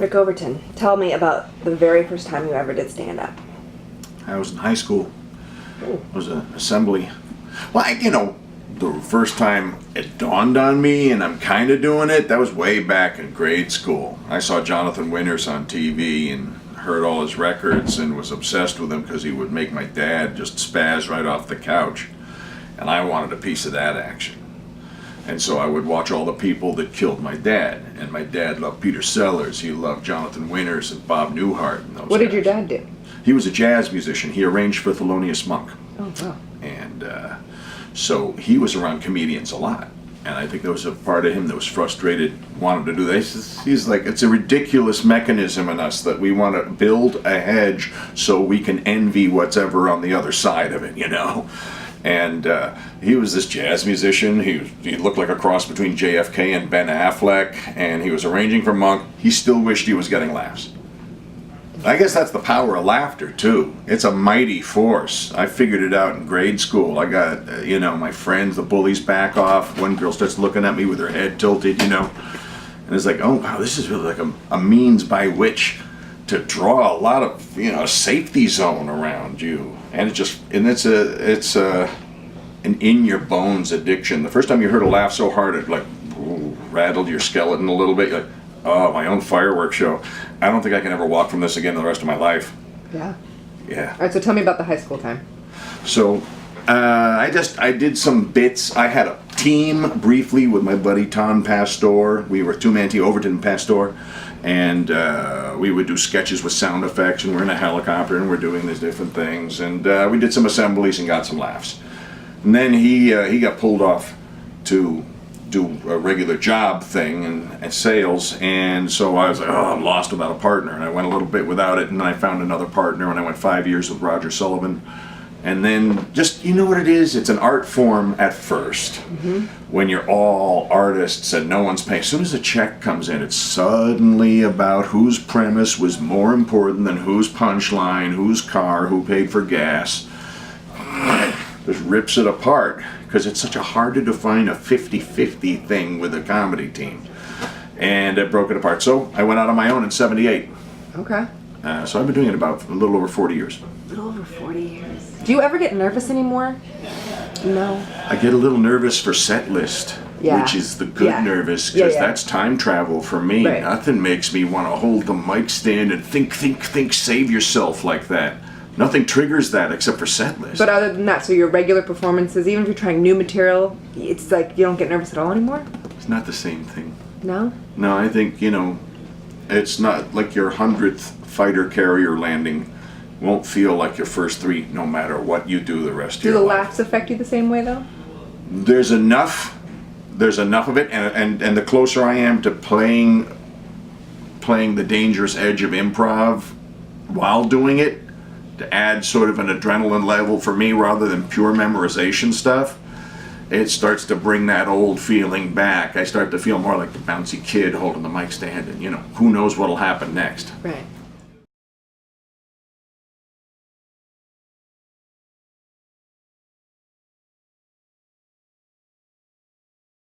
Rick Overton, tell me about the very first time you ever did stand-up. I was in high school. Ooh. It was an assembly. Well, the first time it dawned on me, and I'm kind of doing it, that was way back in grade school. I saw Jonathan Winters on TV and heard all his records and was obsessed with him because he would make my dad just spaz right off the couch. And I wanted a piece of that action. And so I would watch all the people that killed my dad. And my dad loved Peter Sellers. He loved Jonathan Winters and Bob Newhart. And those What did guys. your dad do? He was a jazz musician. He arranged for Thelonious Monk. Oh, wow. And so he was around comedians a lot. And I think there was a part of him that was frustrated, wanted to do this. He's like, it's a ridiculous mechanism in us that we want to build a hedge so we can envy what's ever on the other side of it, And he was this jazz musician. He looked like a cross between JFK and Ben Affleck, and he was arranging for Monk. He still wished he was getting laughs. I guess that's the power of laughter, too. It's a mighty force. I figured it out in grade school. I got, my friends, the bullies back off. One girl starts looking at me with her head tilted, And it's like, oh, wow, this is really like a means by which to draw a lot of, a safety zone around you. And it's an in-your-bones addiction. The first time you heard a laugh so hard it rattled your skeleton a little bit, you're like, oh, my own fireworks show. I don't think I can ever walk from this again the rest of my life. Yeah. Yeah. All right, so tell me about the high school time. So I did some bits. I had a team briefly with my buddy Tom Pastor. We were two-man team, Overton and Pastor. And we would do sketches with sound effects, and we're in a helicopter, and we're doing these different things. And we did some assemblies and got some laughs. And then he got pulled off to do a regular job thing and sales, and so I was like, oh, I'm lost without a partner. And I went a little bit without it, and then I found another partner, and I went 5 years with Roger Sullivan. And then just, you know what it is? It's an art form at first. Mm-hmm. When you're all artists and no one's paying. As soon as a check comes in, it's suddenly about whose premise was more important than whose punchline, whose car, who paid for gas. Just rips it apart because it's such a hard to define a 50-50 thing with a comedy team. And it broke it apart. So I went out on my own in 78. Okay. So I've been doing it about a little over 40 years. A little over 40 years. Do you ever get nervous anymore? No. I get a little nervous for set list, which is the good nervous, because that's time travel for me. Right. Nothing makes me want to hold the mic stand and think, save yourself like that. Nothing triggers that except for set list. But other than that, so your regular performances, even if you're trying new material, it's like you don't get nervous at all anymore? It's not the same thing. No? No, I think, it's not like your 100th fighter carrier landing won't feel like your first three no matter what you do the rest of your life. Do the laughs affect you the same way, though? There's enough of it, and the closer I am to playing the dangerous edge of improv while doing it, to add sort of an adrenaline level for me rather than pure memorization stuff, it starts to bring that old feeling back. I start to feel more like the bouncy kid holding the mic stand, and who knows what'll happen next. Right.